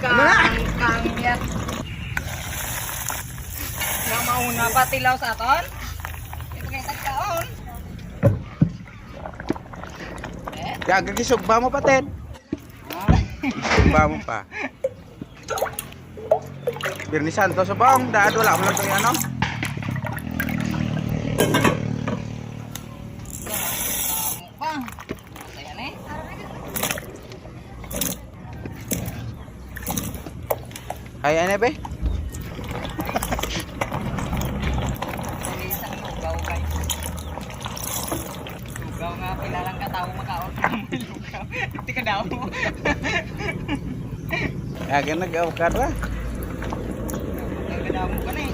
Kang-kangyat. Nga mauna pa tilaw sa aton. Ito kayo tagkaon. Gagisugba mo pa, Ted. Sugba mo pa. Birni Santos sa bang, daan wala mo lang ito yan, no? Ay, ano ba? Lugaw nga, pilalang katao makaon. Lugaw. Hindi ka daw mo. Agad nag-avocado ah. Lugaw ka daw mo ka na eh.